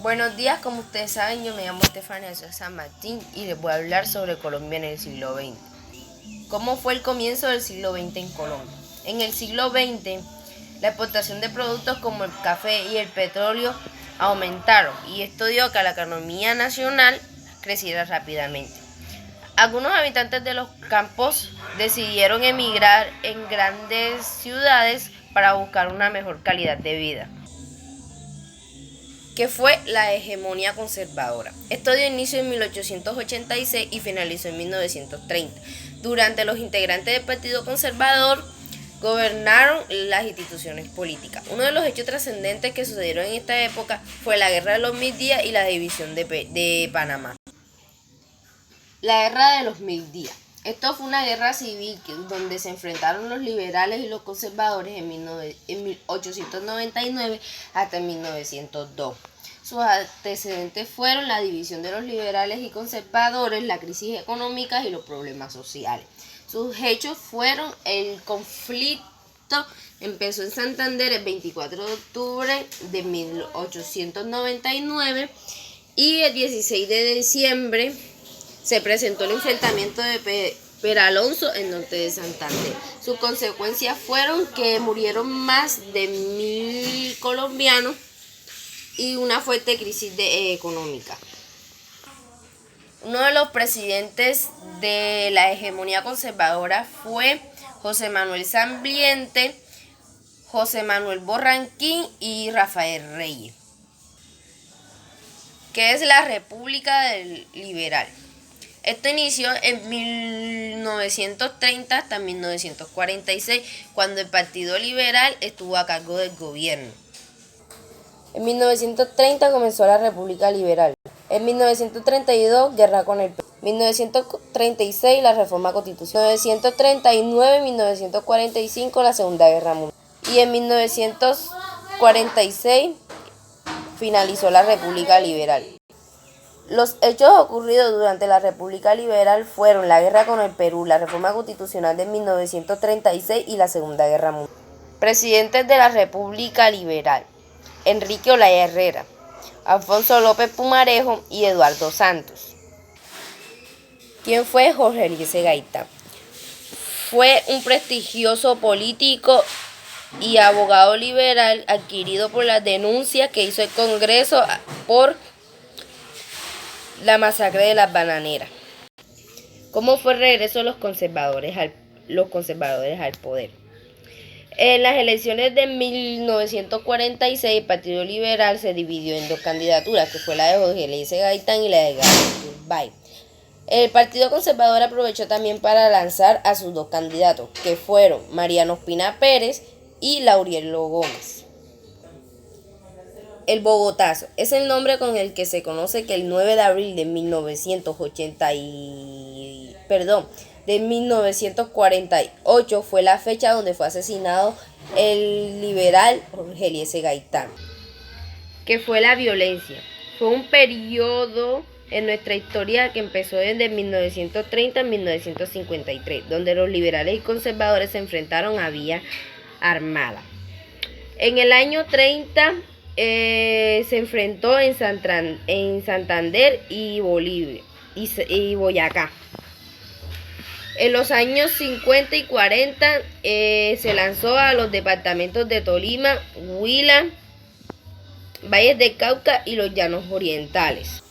Buenos días, como ustedes saben, yo me llamo Estefania San Martín y les voy a hablar sobre Colombia en el siglo XX. ¿Cómo fue el comienzo del siglo XX en Colombia? En el siglo XX, la exportación de productos como el café y el petróleo aumentaron y esto dio que la economía nacional creciera rápidamente. Algunos habitantes de los campos decidieron emigrar en grandes ciudades para buscar una mejor calidad de vida, que fue la hegemonía conservadora. Esto dio inicio en 1886 y finalizó en 1930. Durante los integrantes del Partido Conservador gobernaron las instituciones políticas. Uno de los hechos trascendentes que sucedieron en esta época fue la Guerra de los 1000 días y la división de Panamá. La Guerra de los 1000 días. Esto fue una guerra civil donde se enfrentaron los liberales y los conservadores en 1899 hasta 1902. Sus antecedentes fueron la división de los liberales y conservadores, la crisis económica y los problemas sociales. Sus hechos fueron el conflicto empezó en Santander el 24 de octubre de 1899 y el 16 de diciembre se presentó el enfrentamiento de Peralonso en norte de Santander. Sus consecuencias fueron que murieron más de 1000 colombianos y una fuerte crisis económica. Uno de los presidentes de la hegemonía conservadora fue José Manuel Sambliente, José Manuel Borranquín y Rafael Reyes, que es la República del Liberal. Esto inició en 1930 hasta 1946, cuando el Partido Liberal estuvo a cargo del gobierno. En 1930 comenzó la República Liberal. En 1932, guerra con el Perú. 1936, la reforma constitucional. 1939-1945, la Segunda Guerra Mundial. Y en 1946 finalizó la República Liberal. Los hechos ocurridos durante la República Liberal fueron la guerra con el Perú, la reforma constitucional de 1936 y la Segunda Guerra Mundial. Presidentes de la República Liberal: Enrique Olaya Herrera, Alfonso López Pumarejo y Eduardo Santos. ¿Quién fue Jorge Eliezer Gaitán? Fue un prestigioso político y abogado liberal adquirido por las denuncias que hizo el Congreso por la masacre de las bananeras. ¿Cómo fue el regreso de los conservadores al poder? En las elecciones de 1946, el Partido Liberal se dividió en dos candidaturas, que fue la de Jorge Eliezer Gaitán y la de Gabriel Turbay. El Partido Conservador aprovechó también para lanzar a sus dos candidatos, que fueron Mariano Ospina Pérez y Laurielo Gómez. El Bogotazo es el nombre con el que se conoce que el 9 de abril de 1948 fue la fecha donde fue asesinado el liberal Jorge Eliezer Gaitán. ¿Qué fue la violencia? Fue un periodo en nuestra historia que empezó desde 1930 a 1953, donde los liberales y conservadores se enfrentaron a vía armada. En el año 30 se enfrentó en Santander y Bolivia y Boyacá. En los años 50 y 40 se lanzó a los departamentos de Tolima, Huila, Valles del Cauca y los Llanos Orientales.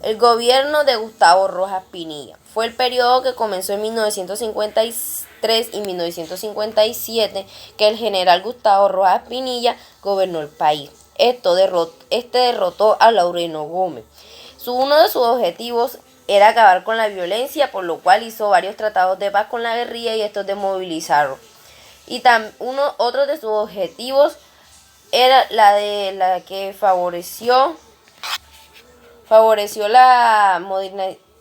El gobierno de Gustavo Rojas Pinilla fue el periodo que comenzó en 1953 y 1957, que el general Gustavo Rojas Pinilla gobernó el país. Este derrotó a Laurielo Gómez. Uno de sus objetivos era acabar con la violencia, por lo cual hizo varios tratados de paz con la guerrilla y estos desmovilizaron. Y otro de sus objetivos era la que favoreció la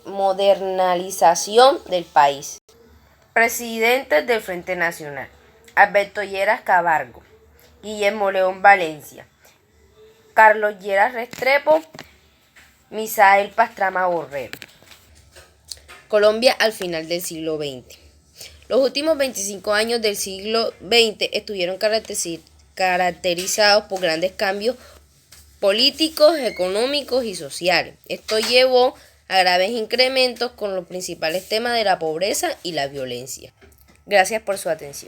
modernización del país. Presidentes del Frente Nacional: Alberto Lleras Camargo, Guillermo León Valencia, Carlos Lleras Restrepo, Misael Pastrana Borrero. Colombia al final del siglo XX. Los últimos 25 años del siglo XX estuvieron caracterizados por grandes cambios políticos, económicos y sociales. Esto llevó a graves incrementos con los principales temas de la pobreza y la violencia. Gracias por su atención.